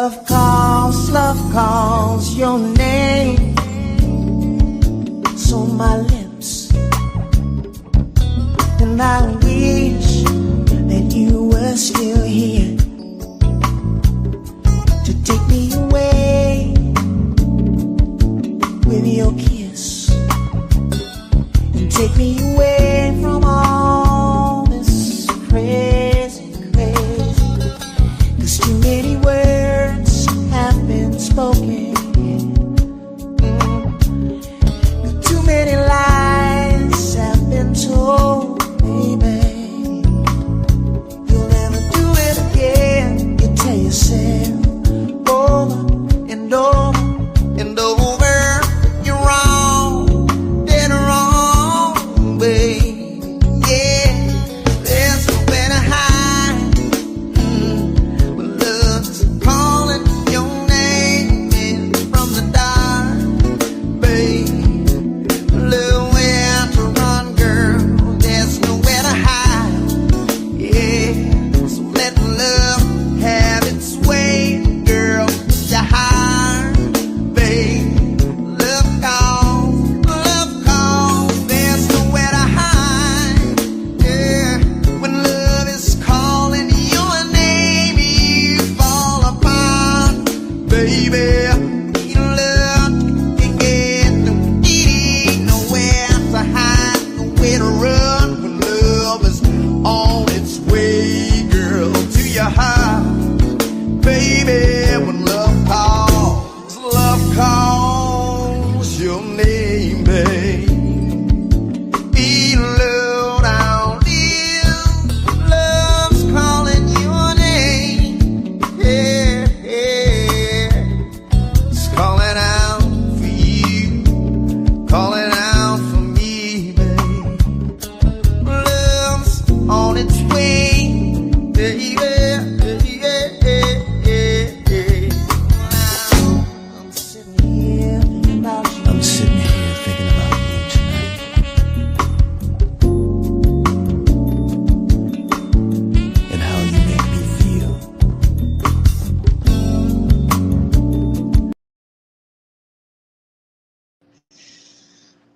Love calls your name. So my lips, and I wish that you were still here to take me away with your kiss, and take me away from all this crazy, crazy. 'Cause too many words have been spoken, too many lies have been told, baby. You'll never do it again. You tell yourself over and over and over, you're wrong, dead wrong, baby. Yeah, there's nowhere to hide. When love's calling your name from the dark, baby. Nowhere to run, girl. There's nowhere to hide. Yeah, so let love have its way, girl. With your heart, babe. Love calls. There's nowhere to hide. Yeah, when love is calling your name, you fall apart, baby. Need love can get nowhere to hide, nowhere to run. When love is on its way, girl, to your heart, baby. When love calls your name, babe. Be low down, love's calling your name. Yeah, yeah. It's calling out for you, calling out for me, babe. Love's on its way, baby. I'm sitting here thinking about you. I'm sitting here thinking about you tonight. And how you make me feel.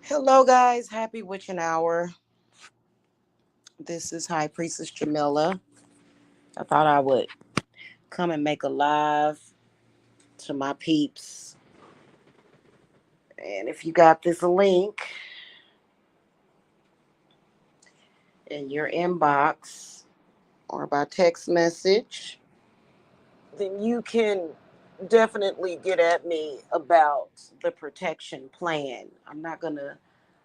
Hello, guys. Happy witching hour. This is High Priestess Jamila. I thought I would come and make a live to my peeps. And if you got this link in your inbox or by text message, then you can definitely get at me about the protection plan. I'm not going to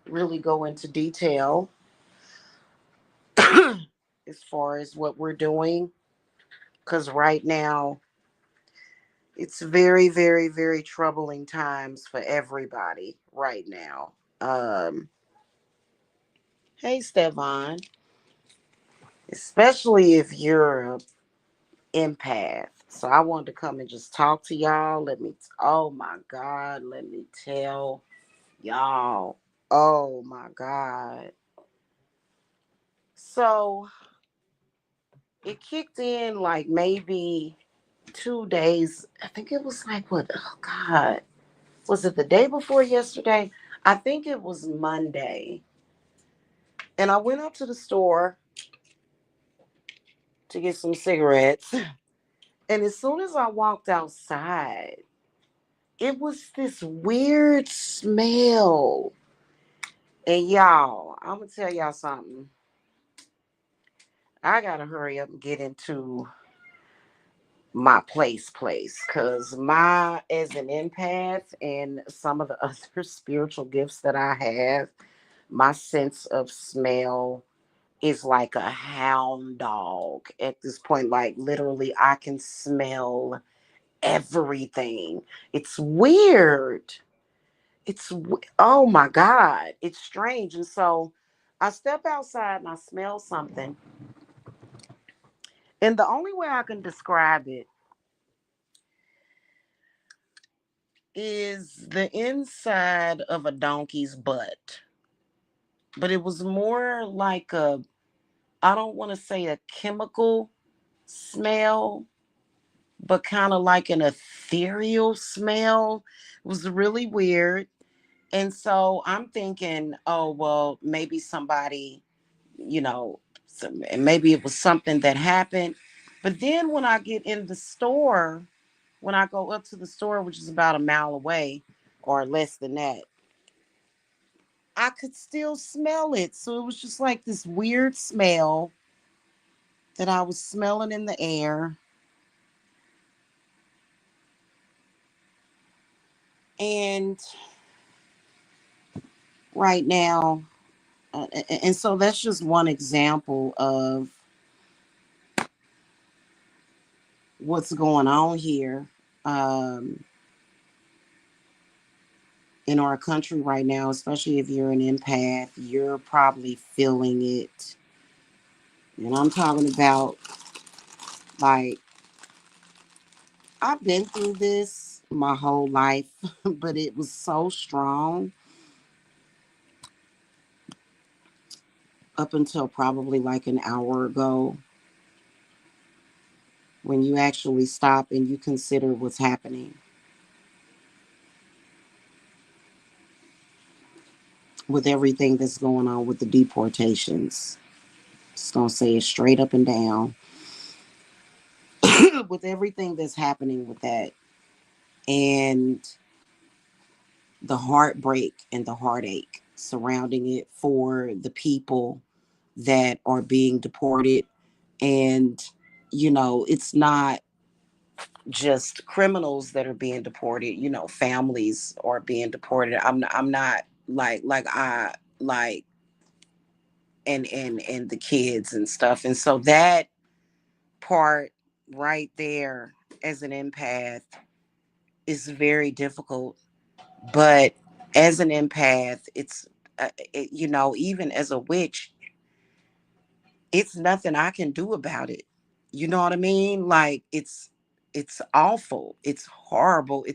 really go into detail as far as what we're doing, because right now it's very, very, very troubling times for everybody right now. Hey, Stefan, especially if you're an empath. So I wanted to come and just talk to y'all. Oh my God, let me tell y'all. Oh my God. So it kicked in like maybe 2 days. I think it was like, what? Oh God. Was it the day before yesterday? I think it was Monday. And I went up to the store to get some cigarettes. And as soon as I walked outside, it was this weird smell. And y'all, I'm going to tell y'all something. I got to hurry up and get into my place because as an empath and some of the other spiritual gifts that I have, my sense of smell is like a hound dog at this point. Like literally I can smell everything. It's weird. Oh my God, it's strange. And so I step outside and I smell something, and the only way I can describe it is the inside of a donkey's butt. But it was more like I don't want to say a chemical smell, but kind of like an ethereal smell. It was really weird. And so I'm thinking, oh, well, maybe somebody, you know, maybe it was something that happened. But then when I get in the store, when I go up to the store, which is about a mile away or less than that, I could still smell it. So it was just like this weird smell that I was smelling in the air. And right now, and so that's just one example of what's going on here um, in our country right now, especially if you're an empath, you're probably feeling it. And I'm talking about, like, I've been through this my whole life, but it was so strong up until probably like an hour ago when you actually stop and you consider what's happening with everything that's going on with the deportations. Just gonna say it straight up and down. With everything that's happening with that, and the heartbreak and the heartache surrounding it for the people that are being deported. And, it's not just criminals that are being deported, families are being deported. I'm not like and the kids and stuff. And so that part right there as an empath is very difficult. But as an empath, even as a witch, it's nothing I can do about it. You know what I mean? Like, it's awful. It's horrible.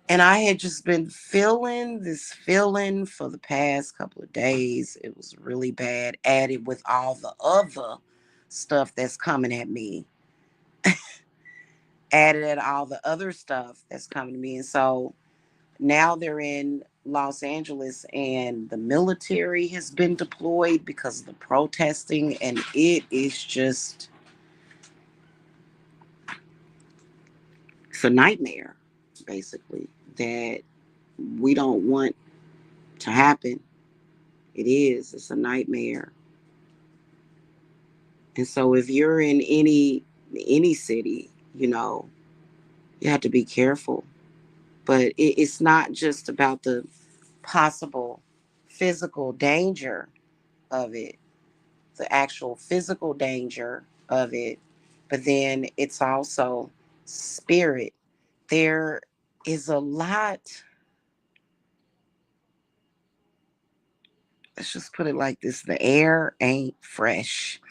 And I had just been feeling this feeling for the past couple of days. It was really bad, added with all the other stuff that's coming at me, added at all the other stuff that's coming to me. And so now they're in Los Angeles and the military has been deployed because of the protesting. And it is just, it's a nightmare, basically, that we don't want to happen. It is, it's a nightmare. And so if you're in any city, you have to be careful. But it's not just about the possible physical danger of it, the actual physical danger of it, but then it's also spirit. There is a lot, let's just put it like this: the air ain't fresh.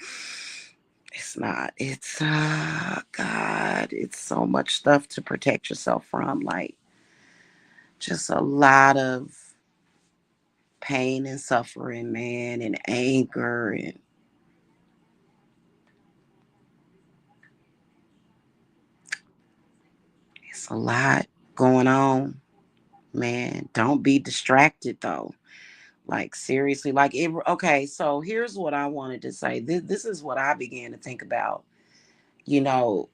It's not. It's, God, it's so much stuff to protect yourself from. Like, just a lot of pain and suffering, man, and anger. And it's a lot going on, man. Don't be distracted, though. Like, seriously, like, okay, so here's what I wanted to say. This is what I began to think about. You know,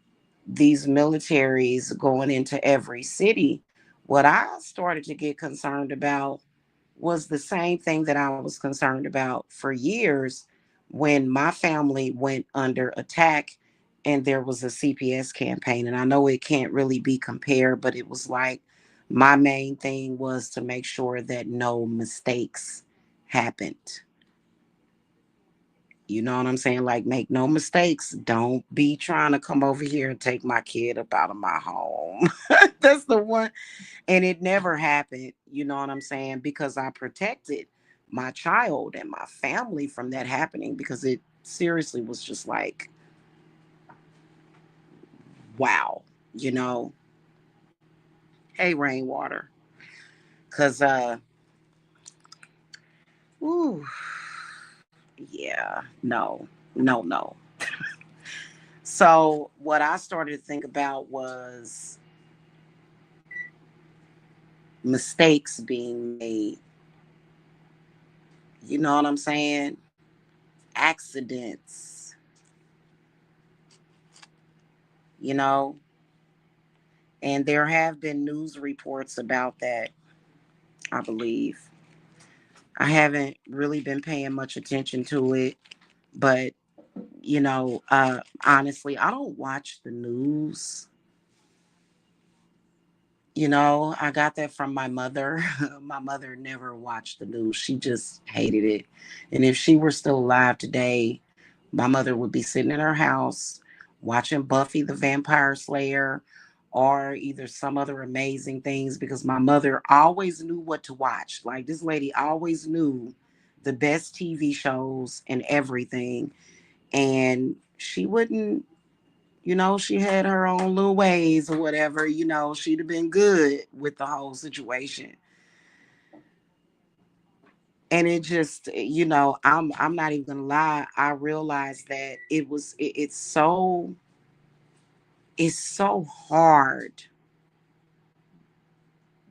these militaries going into every city. What I started to get concerned about was the same thing that I was concerned about for years when my family went under attack and there was a CPS campaign. And I know it can't really be compared, but it was like my main thing was to make sure that no mistakes happened. You know what I'm saying? Like, make no mistakes. Don't be trying to come over here and take my kid up out of my home. That's the one. And it never happened. You know what I'm saying? Because I protected my child and my family from that happening, because it seriously was just like, wow, you know? Hey, Rainwater. Because, ooh, yeah, no, no, no. So what I started to think about was mistakes being made. You know what I'm saying? Accidents, you know? And there have been news reports about that, I believe. I haven't really been paying much attention to it, but honestly, I don't watch the news. I got that from my mother. My mother never watched the news. She just hated it. And if she were still alive today, my mother would be sitting in her house watching Buffy the Vampire Slayer or either some other amazing things, because my mother always knew what to watch. Like, this lady always knew the best TV shows and everything. And she wouldn't, she had her own little ways or whatever. She'd have been good with the whole situation. And it just, I'm not even gonna lie. I realized that it's so hard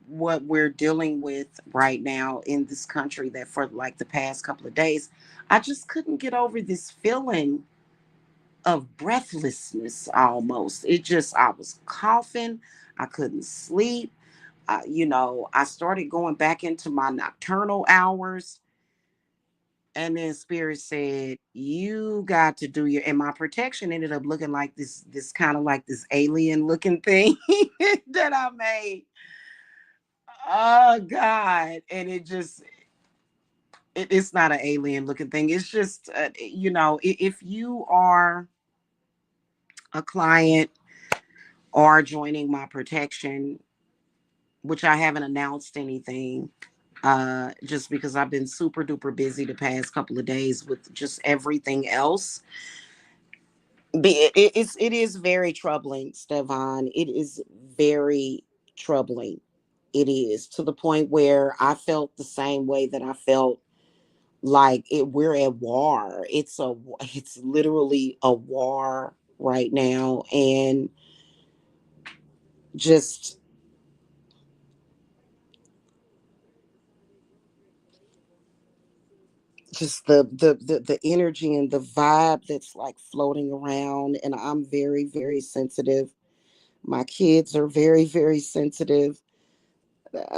what we're dealing with right now in this country, that for like the past couple of days, I just couldn't get over this feeling of breathlessness almost. I was coughing, I couldn't sleep. I started going back into my nocturnal hours. And then Spirit said, "You got to do your." And my protection ended up looking like this kind of like this alien looking thing that I made. Oh God! And it's not an alien looking thing. It's just, if you are a client or joining my protection, which I haven't announced anything, just because I've been super duper busy the past couple of days with just everything else. It is very troubling, Stefan. It is very troubling. It is, to the point where I felt the same way that I felt like we're at war. It's literally a war right now, and just the energy and the vibe that's like floating around. And I'm very, very sensitive. My kids are very, very sensitive.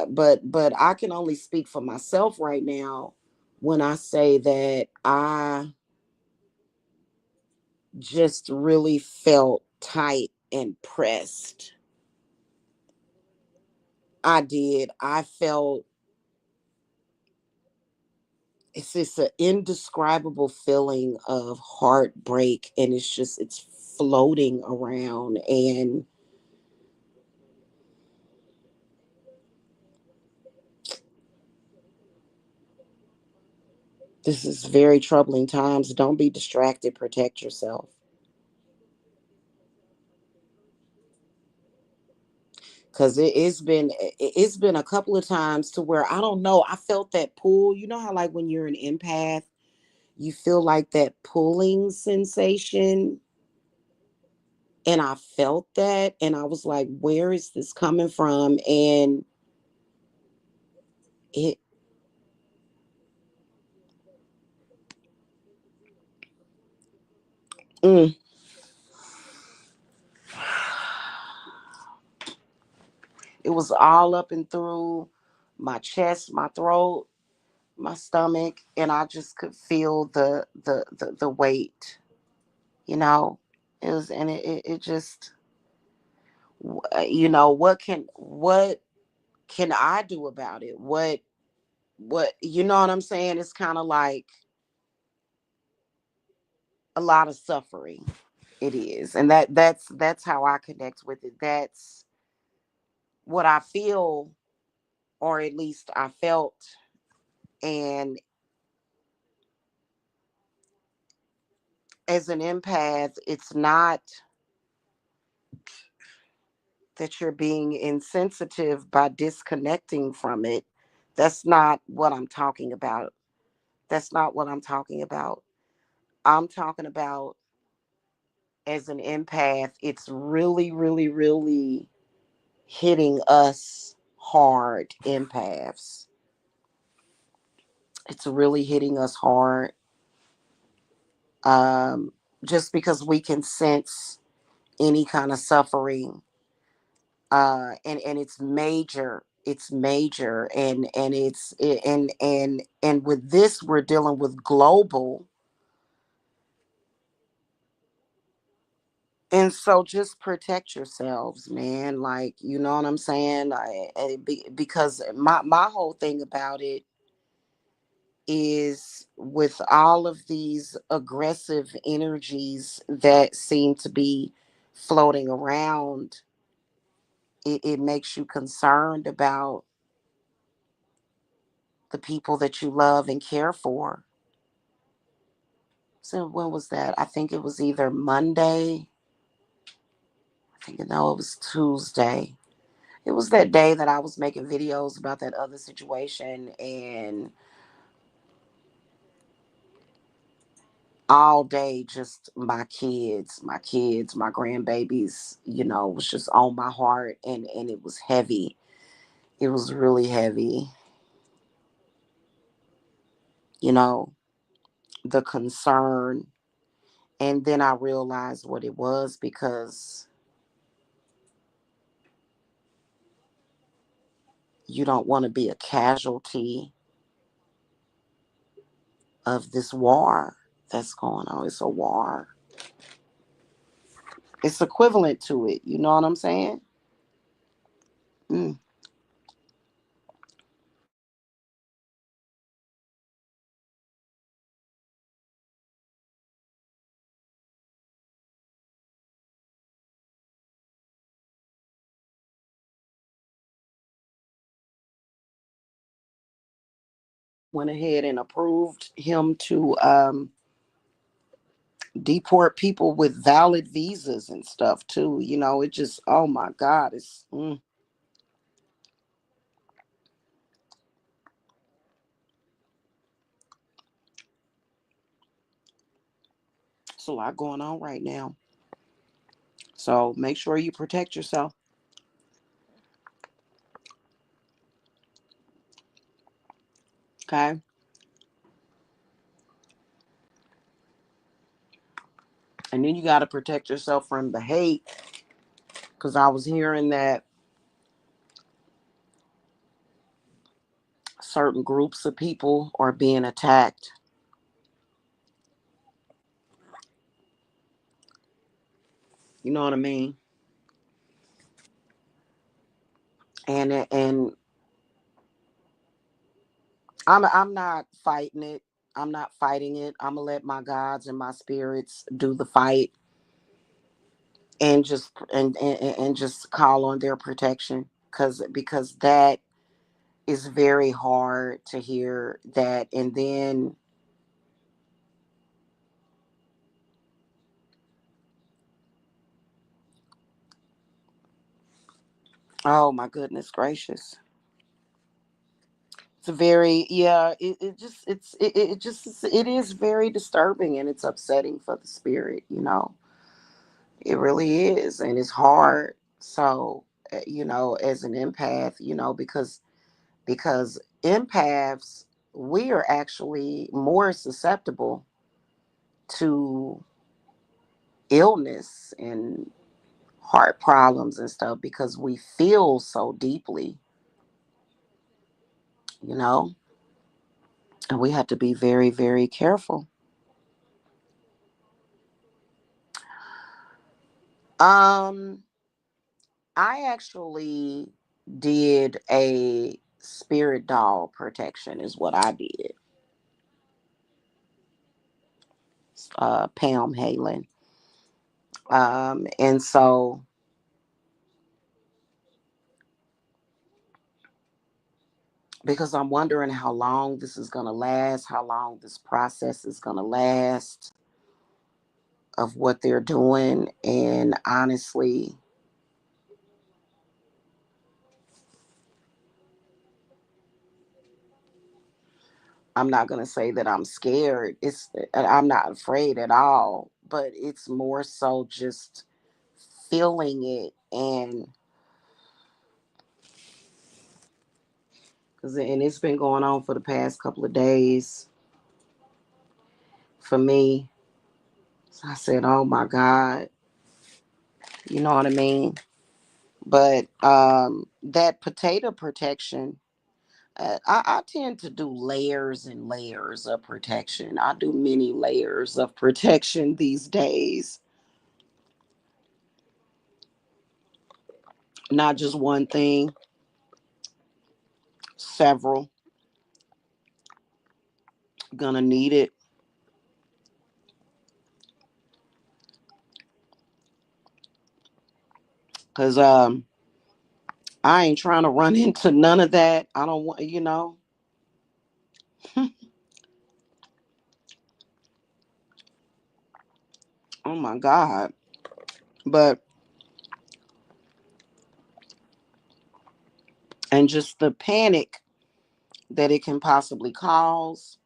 But I can only speak for myself right now when I say that I just really felt tight and pressed. I did. I felt it's just an indescribable feeling of heartbreak, and it's floating around. And this is very troubling times. Don't be distracted. Protect yourself. Cause it's been a couple of times to where I don't know. I felt that pull. You know how like when you're an empath, you feel like that pulling sensation. And I felt that, and I was like, where is this coming from? And it mm, it was all up and through my chest, my throat, my stomach, and I just could feel the weight. You know, it was, and it just, what can I do about it? What you know what I'm saying? It's kind of like a lot of suffering. It is. And that's how I connect with it. That's what I feel, or at least I felt. And as an empath, it's not that you're being insensitive by disconnecting from it. That's not what I'm talking about. That's not what I'm talking about. I'm talking about as an empath, it's really, really, really hitting us hard, empaths. It's really hitting us hard. Um, just because we can sense any kind of suffering, and it's major. It's major, and and with this, we're dealing with global. And so just protect yourselves, man. Like, you know what I'm saying? Because my whole thing about it is, with all of these aggressive energies that seem to be floating around, it makes you concerned about the people that you love and care for. So when was that? I think it was either Monday. I think, no, it was Tuesday. It was that day that I was making videos about that other situation, and all day just my grandbabies, was just on my heart, and it was heavy. It was really heavy, you know, the concern. And then I realized what it was, because you don't want to be a casualty of this war that's going on. It's a war. It's equivalent to it. You know what I'm saying? Mm. Went ahead and approved him to deport people with valid visas and stuff too. It just, oh my God, it's a lot going on right now. So make sure you protect yourself. Okay. And then you got to protect yourself from the hate, because I was hearing that certain groups of people are being attacked. You know what I mean? And I'm not fighting it. I'm not fighting it. I'm gonna let my gods and my spirits do the fight, and just call on their protection, because that is very hard to hear that. And then, oh my goodness gracious, it's a very, yeah, it is very disturbing, and it's upsetting for the spirit. It really is, and it's hard. So, as an empath, because empaths, we are actually more susceptible to illness and heart problems and stuff, because we feel so deeply, you know, and we have to be very, very careful. Um, I actually did a spirit doll protection, is what I did. Pam Halen. And so, because I'm wondering how long this is going to last, how long this process is going to last, of what they're doing. And honestly, I'm not going to say that I'm scared. I'm not afraid at all, but it's more so just feeling it. And it's been going on for the past couple of days for me. So I said, oh my God, you know what I mean? But that potato protection, I tend to do layers and layers of protection. I do many layers of protection these days, not just one thing, several. Gonna need it because I ain't trying to run into none of that. I don't want, oh my God. But, and just the panic that it can possibly cause,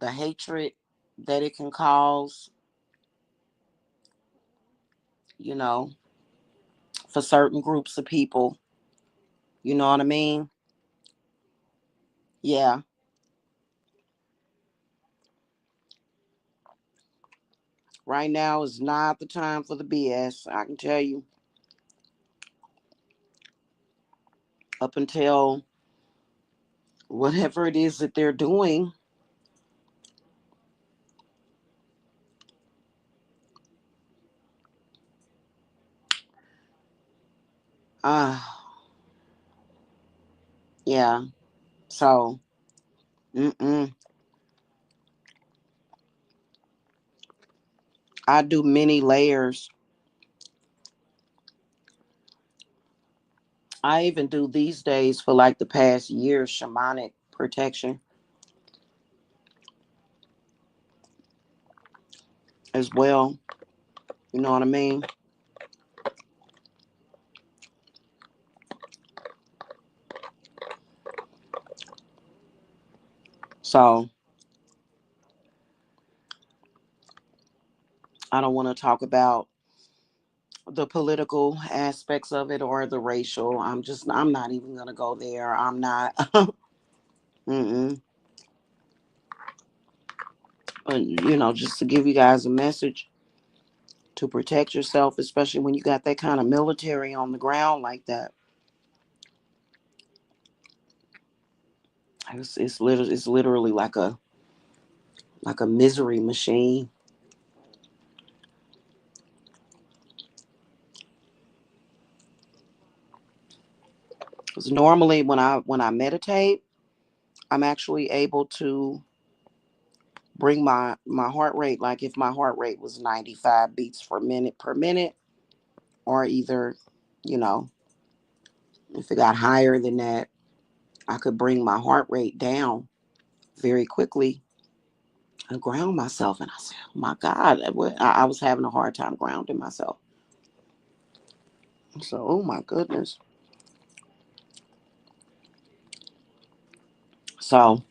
the hatred that it can cause, you know, for certain groups of people. You know what I mean? Yeah. Right now is not the time for the BS. I can tell you, up until whatever it is that they're doing, uh, yeah. So, mm-mm. I do many layers. I even do these days for like the past year shamanic protection as well. You know what I mean? So I don't want to talk about the political aspects of it or the racial. I'm not even going to go there. I'm not. Mm-mm. But, just to give you guys a message to protect yourself, especially when you got that kind of military on the ground like that. It's literally like a misery machine. Because normally when I meditate, I'm actually able to bring my heart rate. Like if my heart rate was 95 beats per minute, or either, you know, if it got higher than that, I could bring my heart rate down very quickly and ground myself. And I said, oh my God, I was having a hard time grounding myself. So, oh my goodness. So,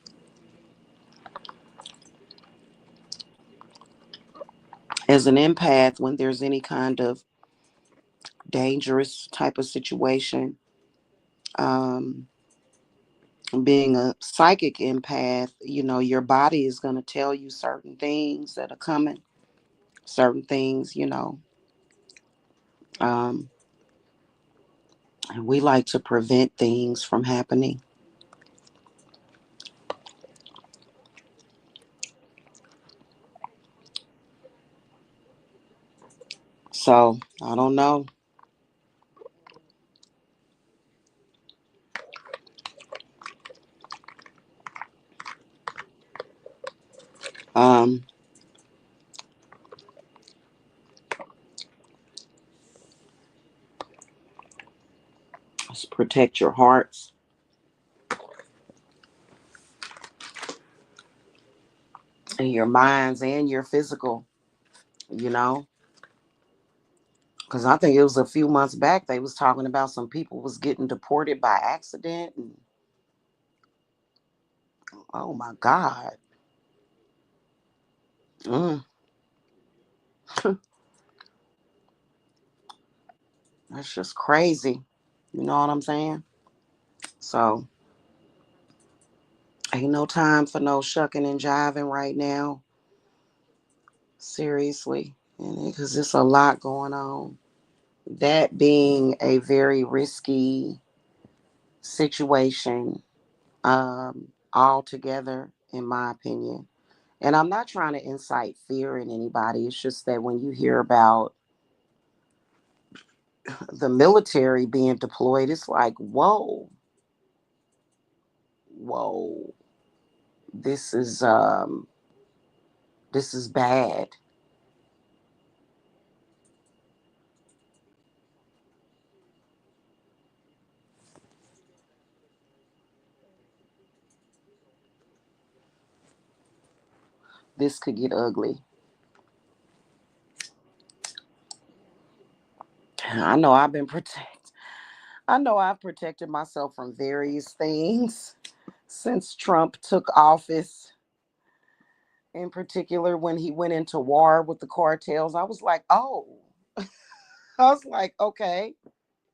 as an empath, when there's any kind of dangerous type of situation, um, being a psychic empath, your body is going to tell you certain things that are coming, certain things, um, and we like to prevent things from happening. So, I don't know. Um, let's protect your hearts and your minds and your physical, you know. Because I think it was a few months back they was talking about some people was getting deported by accident. And, oh my God. Mm. That's just crazy. You know what I'm saying? So ain't no time for no shucking and jiving right now. Seriously. Because there's a lot going on. That being a very risky situation altogether, in my opinion. And I'm not trying to incite fear in anybody. It's just that when you hear about the military being deployed, it's like, whoa, whoa, this is um, this is bad. This could get ugly. I know I've been protected. I know I've protected myself from various things since Trump took office. In particular, when he went into war with the cartels, I was like, oh, I was like, okay.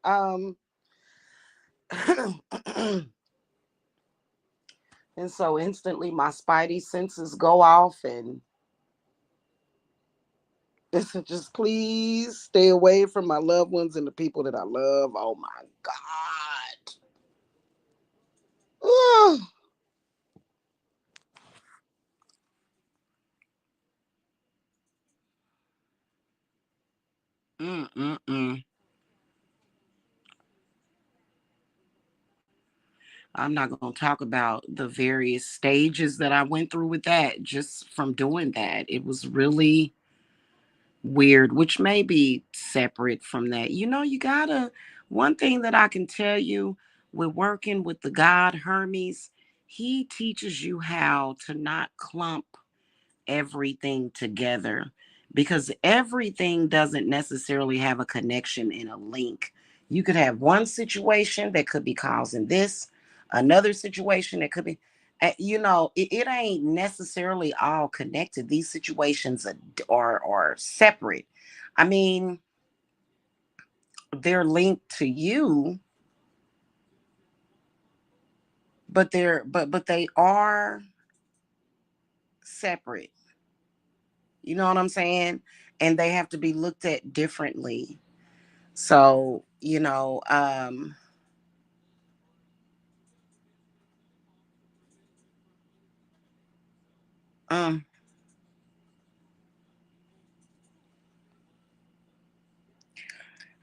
Um, and so instantly my spidey senses go off and just please stay away from my loved ones and the people that I love. Oh my God. Mm-mm-mm. I'm not going to talk about the various stages that I went through with that just from doing that. It was really weird, which may be separate from that. You gotta, one thing that I can tell you with working with the God Hermes, he teaches you how to not clump everything together because everything doesn't necessarily have a connection in a link. You could have one situation that could be causing this, another situation that could be, it ain't necessarily all connected. These situations are separate. I mean, they're linked to you, but they are separate. You know what I'm saying? And they have to be looked at differently. So, um,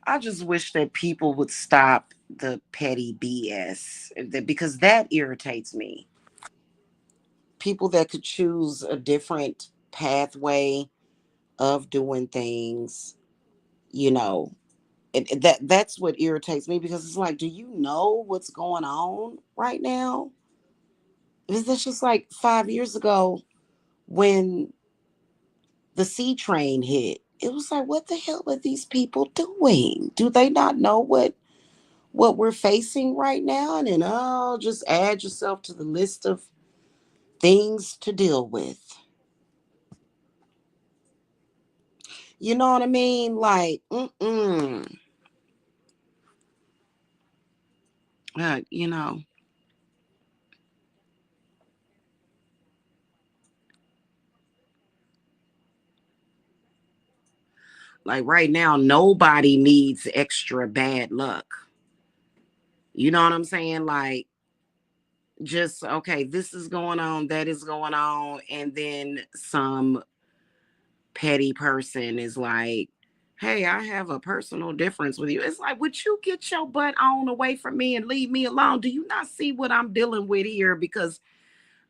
I just wish that people would stop the petty BS because that irritates me. People that could choose a different pathway of doing things, you know, that's what irritates me because it's like, do you know what's going on right now? It's just like 5 years ago when the C train hit. It was like, what the hell are these people doing? Do they not know what we're facing right now? And then, oh, just add yourself to the list of things to deal with. You know what I mean? Like, uh, you know, like right now, nobody needs extra bad luck. You know what I'm saying? Like, just okay, this is going on, that is going on, and then some petty person is like, hey, I have a personal difference with you. It's like, would you get your butt on away from me and leave me alone? Do you not see what I'm dealing with here? Because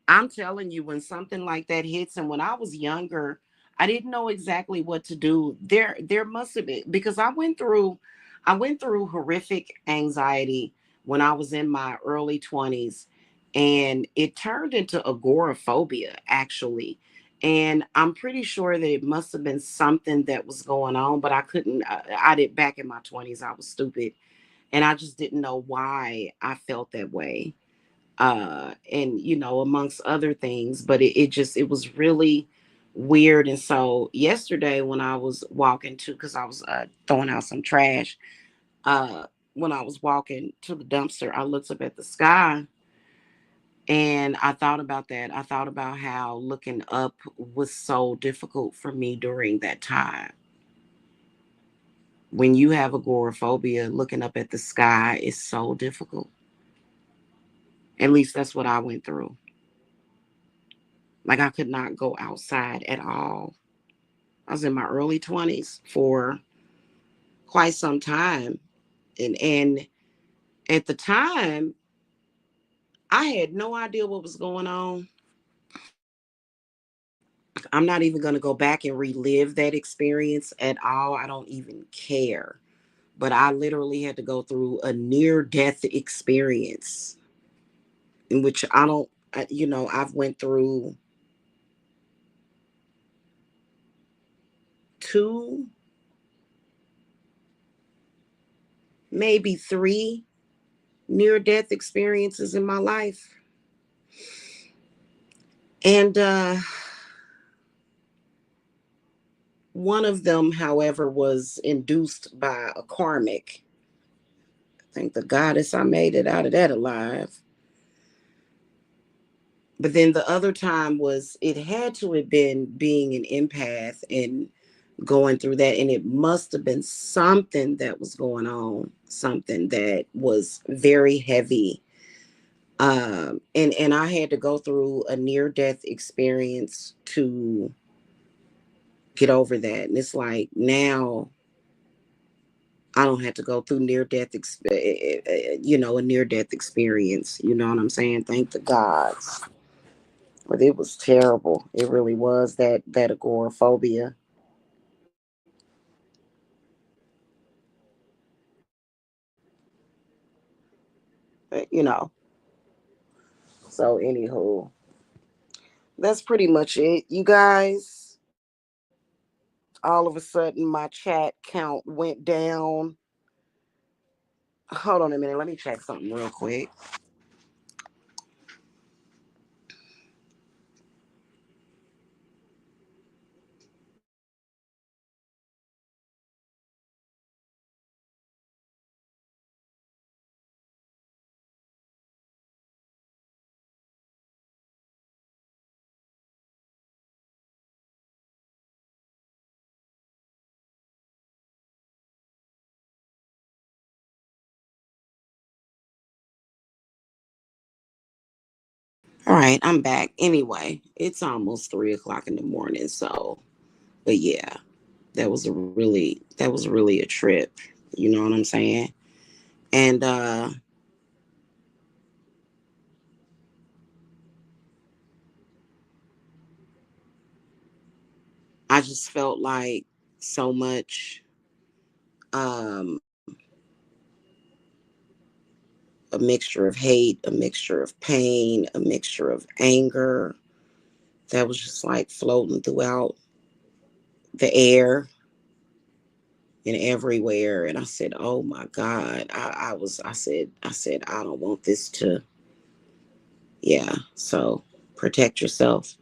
I'm telling you, when something like that hits, and when I was younger, I didn't know exactly what to do. There must have been because I went through horrific anxiety when I was in my early 20s, and it turned into agoraphobia actually. And I'm pretty sure that it must have been something that was going on, but I couldn't. I did back in my 20s. I was stupid, and I just didn't know why I felt that way and amongst other things, but it was really weird. And so yesterday when I was walking to, because I was throwing out some trash, uh, when I was walking to the dumpster, I looked up at the sky and I thought about that. I thought about how looking up was so difficult for me during that time. When you have agoraphobia, looking up at the sky is so difficult. At least that's what I went through. Like I could not go outside at all. I was in my early 20s for quite some time. And at the time, I had no idea what was going on. I'm not even going to go back and relive that experience at all. I don't even care. But I literally had to go through a near death experience in which I don't, I've went through two, maybe three near death experiences in my life. And one of them, however, was induced by a karmic. Thank the goddess I made it out of that alive. But then the other time was, it had to have been being an empath and going through that. And it must have been something that was going on, something that was very heavy. And I had to go through a near death experience to get over that. And it's like now I don't have to go through a near death experience. You know what I'm saying? Thank the gods. But it was terrible. It really was that agoraphobia. But, so anywho, that's pretty much it. You guys, all of a sudden my chat count went down. Hold on a minute. Let me check something real quick. All right, I'm back. Anyway, it's almost 3 o'clock in the morning. So, but yeah, that was really a trip. You know what I'm saying? And I just felt like so much um a mixture of hate, a mixture of pain, a mixture of anger that was just like floating throughout the air and everywhere. And I said, "Oh my God!" I said, I don't want this to. Yeah. So protect yourself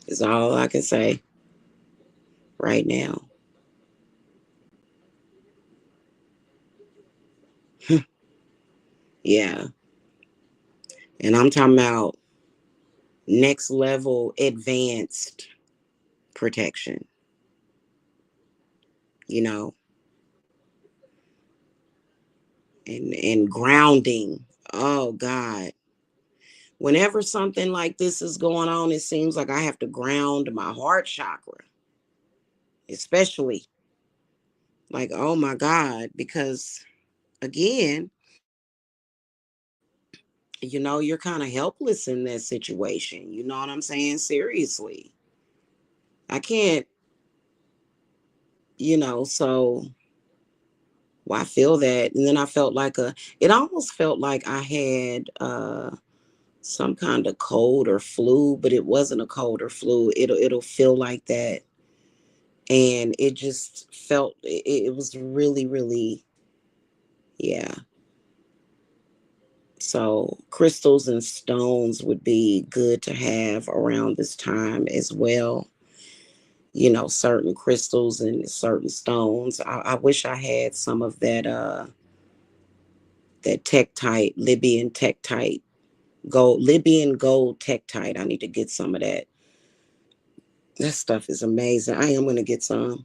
is all I can say right now. Yeah. And I'm talking about next level advanced protection, you know, and grounding. Oh God. Whenever something like this is going on, it seems like I have to ground my heart chakra, especially like, oh my God, because again, you're kind of helpless in that situation. You know what I'm saying? Seriously. I can't, so well, I feel that. And then I felt like it almost felt like I had some kind of cold or flu, but it wasn't a cold or flu. It'll feel like that. And it just felt, it was really, really, yeah. So crystals and stones would be good to have around this time as well. Certain crystals and certain stones. I wish I had some of that tektite, Libyan tektite, Libyan gold tektite. I need to get some of that. That stuff is amazing. I am gonna get some.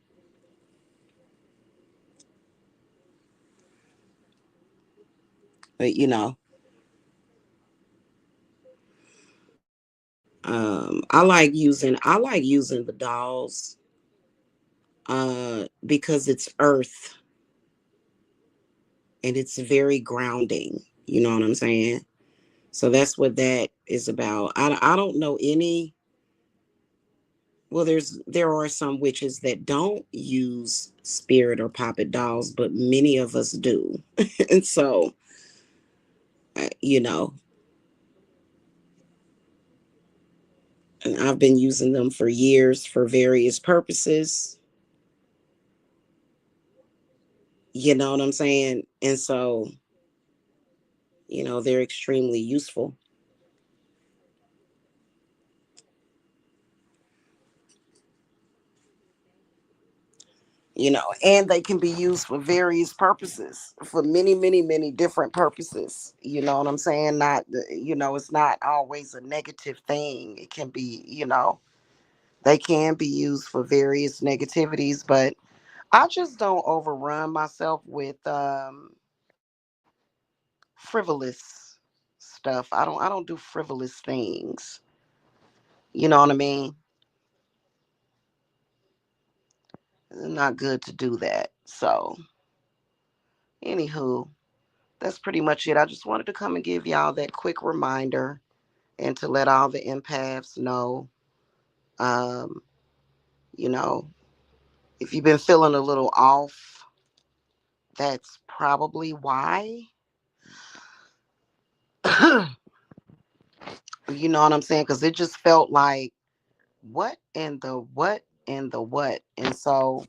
But I like using the dolls because it's earth and it's very grounding. You know what I'm saying? So that's what that is about. I don't know any. Well, there are some witches that don't use spirit or puppet dolls, but many of us do. And so, you know, and I've been using them for years for various purposes. You know what I'm saying? And so, they're extremely useful. And they can be used for various purposes, for many, many, many different purposes. You know what I'm saying? It's not always a negative thing. It can be, they can be used for various negativities, but I just don't overrun myself with frivolous stuff. I don't do frivolous things. You know what I mean? It's not good to do that. So, anywho, that's pretty much it. I just wanted to come and give y'all that quick reminder and to let all the empaths know, um, you know, if you've been feeling a little off, that's probably why. You know what I'm saying? Because it just felt like, what and the what and the what. And so,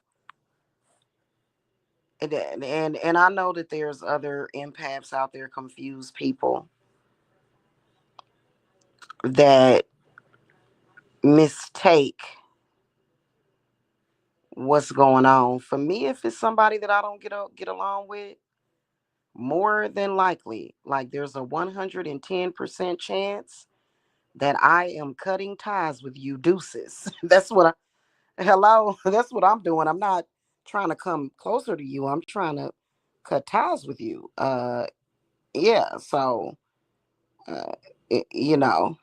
and I know that there's other empaths out there, confused people that mistake what's going on. For me, if it's somebody that I don't get along with, more than likely, like there's a 110% chance that I am cutting ties with you, deuces. Hello, that's what I'm doing. I'm not trying to come closer to you. I'm trying to cut ties with you. Yeah. So, uh, it, you know,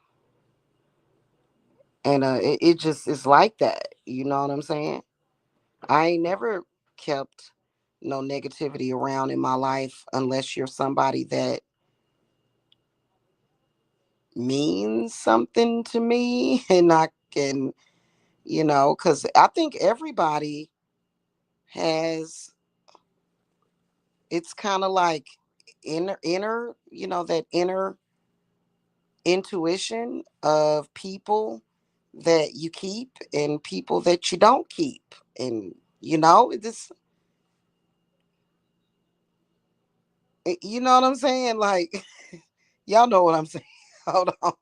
and it just is like that. You know what I'm saying? I ain't never kept no negativity around in my life unless you're somebody that means something to me, and I can, because I think everybody has, it's kind of like inner, that inner intuition of people that you keep and people that you don't keep. And, this, you know what I'm saying? Like, y'all know what I'm saying. Hold on.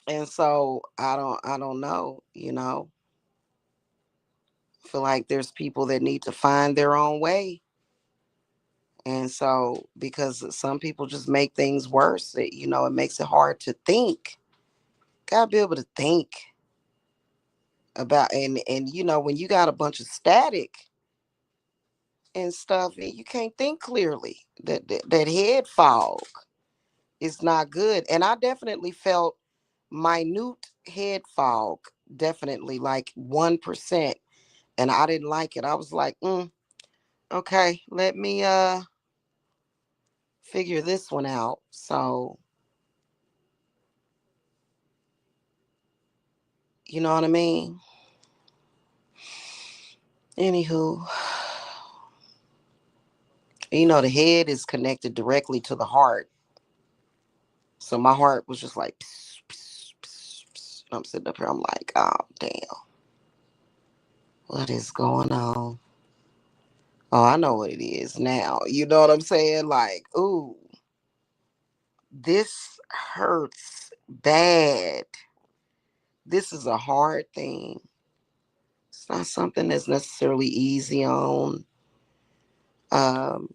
And so I don't know, feel like there's people that need to find their own way. And so, because some people just make things worse, it makes it hard to think. Gotta be able to think about, and when you got a bunch of static and stuff, and you can't think clearly. That head fog is not good. And I definitely felt minute head fog, definitely like 1%, and I didn't like it. I was like, okay, let me figure this one out. So, you know what I mean? Anywho, the head is connected directly to the heart. So my heart was just like, pss, pss, pss, pss. I'm sitting up here, I'm like, oh, damn. What is going on? Oh, I know what it is now. You know what I'm saying? Like, ooh, this hurts bad. This is a hard thing. It's not something that's necessarily easy on, um,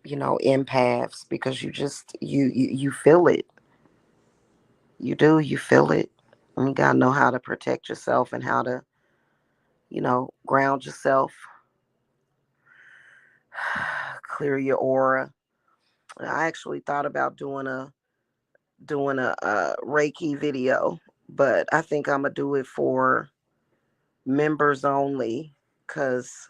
empaths, because you feel it. You do, you feel it. And you gotta know how to protect yourself and how to, ground yourself, clear your aura. I actually thought about doing a Reiki video, but I think I'm gonna do it for members only, because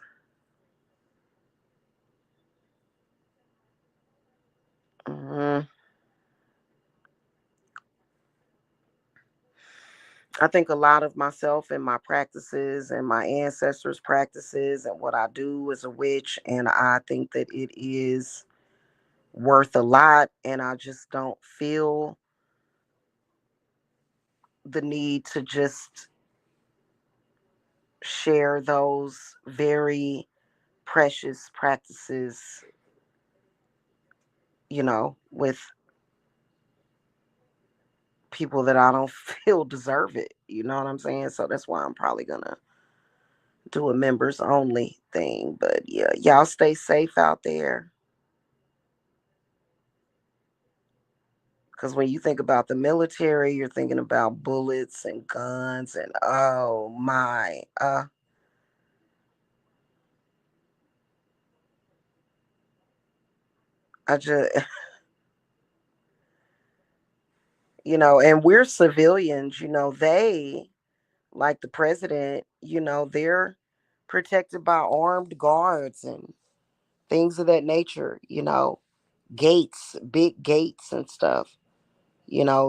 I think a lot of myself and my practices and my ancestors' practices and what I do as a witch, and I think that it is worth a lot, and I just don't feel the need to just share those very precious practices, with people that I don't feel deserve it. You know what I'm saying? So that's why I'm probably gonna do a members only thing. But yeah, y'all stay safe out there. Because when you think about the military, you're thinking about bullets and guns and oh my, I just, and we're civilians, they, like the president, they're protected by armed guards and things of that nature, gates, big gates and stuff,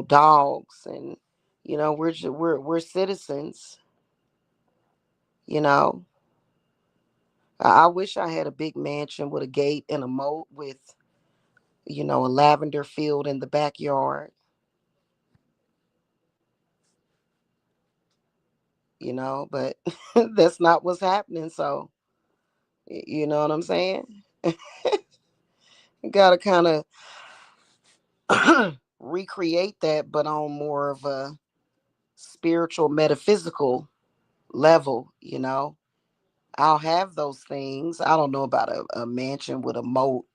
dogs, and we're citizens, you know. I wish I had a big mansion with a gate and a moat with, a lavender field in the backyard, but that's not what's happening. So, you know what I'm saying? You gotta kind of recreate that, but on more of a spiritual, metaphysical level, I'll have those things. I don't know about a mansion with a moat.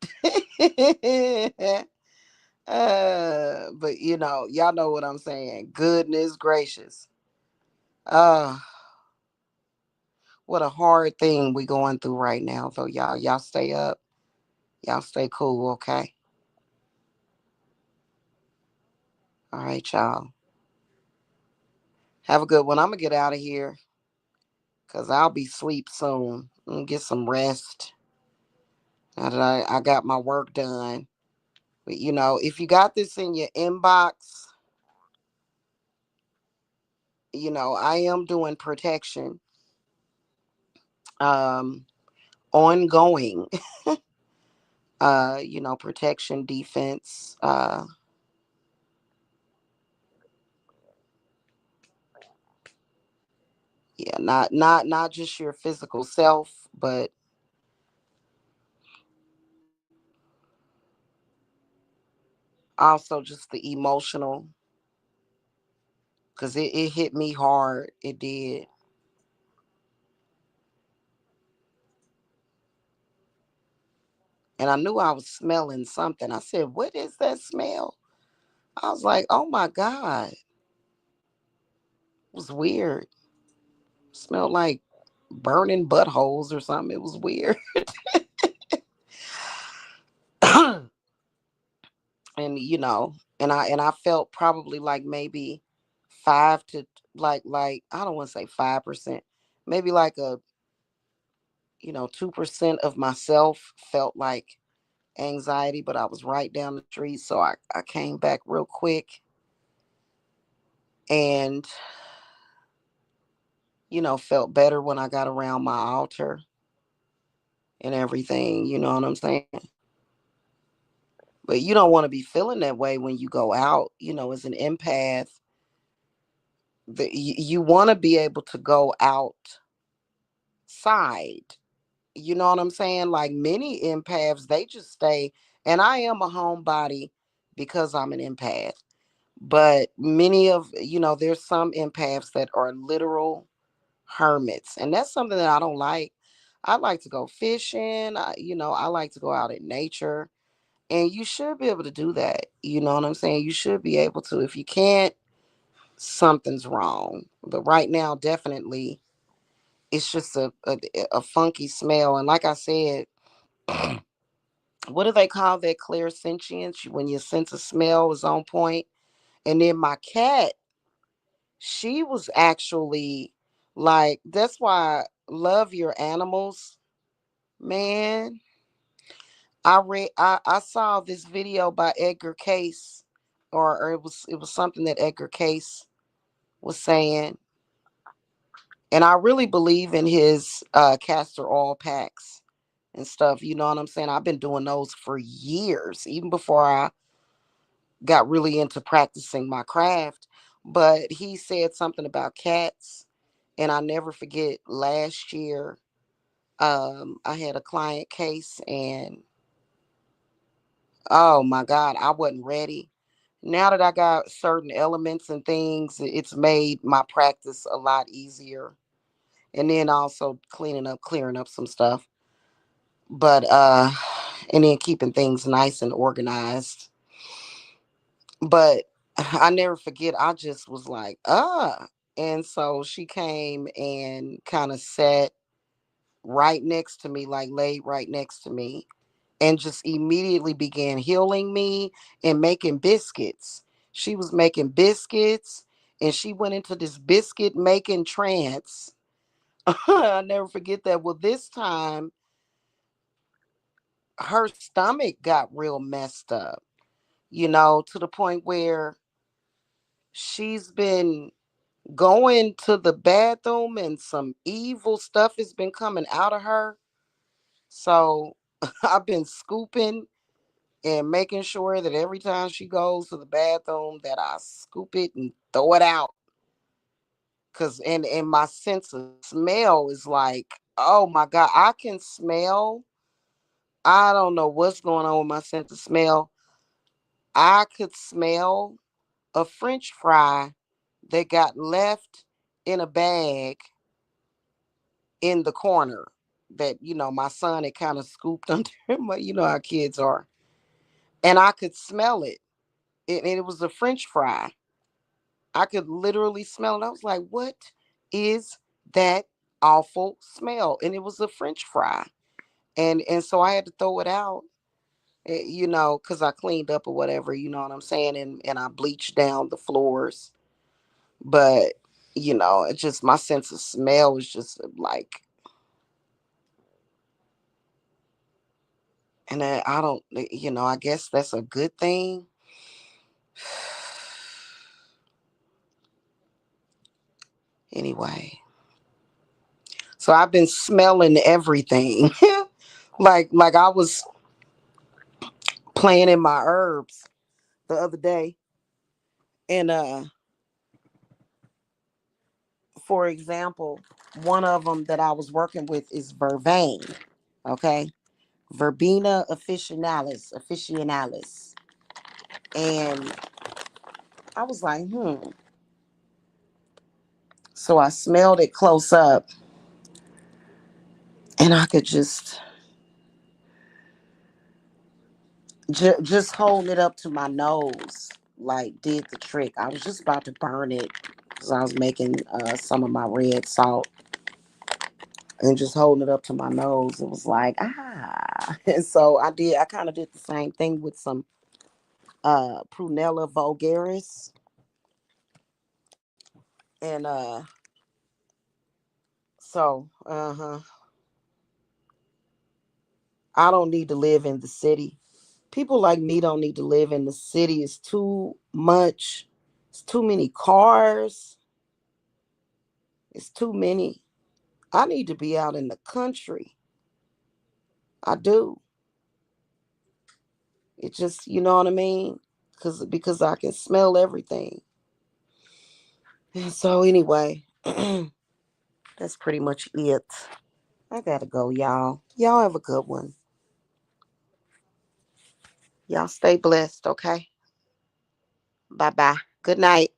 But y'all know what I'm saying. Goodness gracious. Uh, what a hard thing we going through right now, though, y'all. Y'all stay up. Y'all stay cool, okay? All right, y'all. Have a good one. I'm gonna get out of here because I'll be sleep soon. Get some rest. Now that I got my work done. But if you got this in your inbox, I am doing protection. Um, ongoing. Protection, defense. Yeah, not just your physical self, but also just the emotional, because it hit me hard. It did. And I knew I was smelling something. I said, "What is that smell?" I was like, "Oh my God." It was weird. Smelled like burning buttholes or something. It was weird. And and I felt probably like maybe five to, like I don't want to say 5%, maybe like a 2% of myself felt like anxiety, but I was right down the street, so I came back real quick and felt better when I got around my altar and everything. You know what I'm saying? But you don't want to be feeling that way when you go out. As an empath, you want to be able to go outside, You know what I'm saying? Like many empaths, they just stay, and I am a homebody because I'm an empath. But many of, there's some empaths that are literal hermits, and that's something that I don't like. I like to go fishing. I like to go out in nature, and you should be able to do that. You know what I'm saying? You should be able to. If you can't, something's wrong. But right now, definitely, it's just a funky smell. And like I said, what do they call that, clairsentience, when your sense of smell is on point? And then my cat, she was actually like, that's why I love your animals, man. I saw this video by Edgar Case, or it was something that Edgar Case was saying, and I really believe in his castor oil packs and stuff. You know what I'm saying? I've been doing those for years, even before I got really into practicing my craft. But he said something about cats, and I never forget last year. I had a client case, and oh my God, I wasn't ready. Now that I got certain elements and things, it's made my practice a lot easier. And then also clearing up some stuff. But and then keeping things nice and organized. But I never forget, I just was like, and so she came and kind of sat right next to me, like laid right next to me, and just immediately began healing me and making biscuits. She was making biscuits, and she went into this biscuit making trance. I never forget that. Well, this time her stomach got real messed up, to the point where she's been going to the bathroom and some evil stuff has been coming out of her. So I've been scooping and making sure that every time she goes to the bathroom that I scoop it and throw it out. Cause and my sense of smell is like, oh my God, I can smell. I don't know what's going on with my sense of smell. I could smell a French fry that got left in a bag in the corner that, my son had kind of scooped under him. How kids are. And I could smell it. And it was a French fry. I could literally smell it. I was like, what is that awful smell? And it was a French fry. And so I had to throw it out, because I cleaned up or whatever, you know what I'm saying? And I bleached down the floors. But, it's just my sense of smell is just like, and I don't, I guess that's a good thing. Anyway, so I've been smelling everything. like I was playing in my herbs the other day, and for example, one of them that I was working with is vervain. Okay, verbena officinalis, and I was like, so I smelled it close up, and I could just holding it up to my nose, like, did the trick. I was just about to burn it because I was making some of my red salt, and just holding it up to my nose, it was like, and so I kind of did the same thing with some prunella vulgaris, and so I don't need to live in the city. People like me don't need to live in the city. It's too much. It's too many cars. It's too many. I need to be out in the country. I do. It just, you know what I mean? Because I can smell everything. And so anyway, that's pretty much it. I gotta go, y'all. Y'all have a good one. Y'all stay blessed, okay? Bye bye. Good night.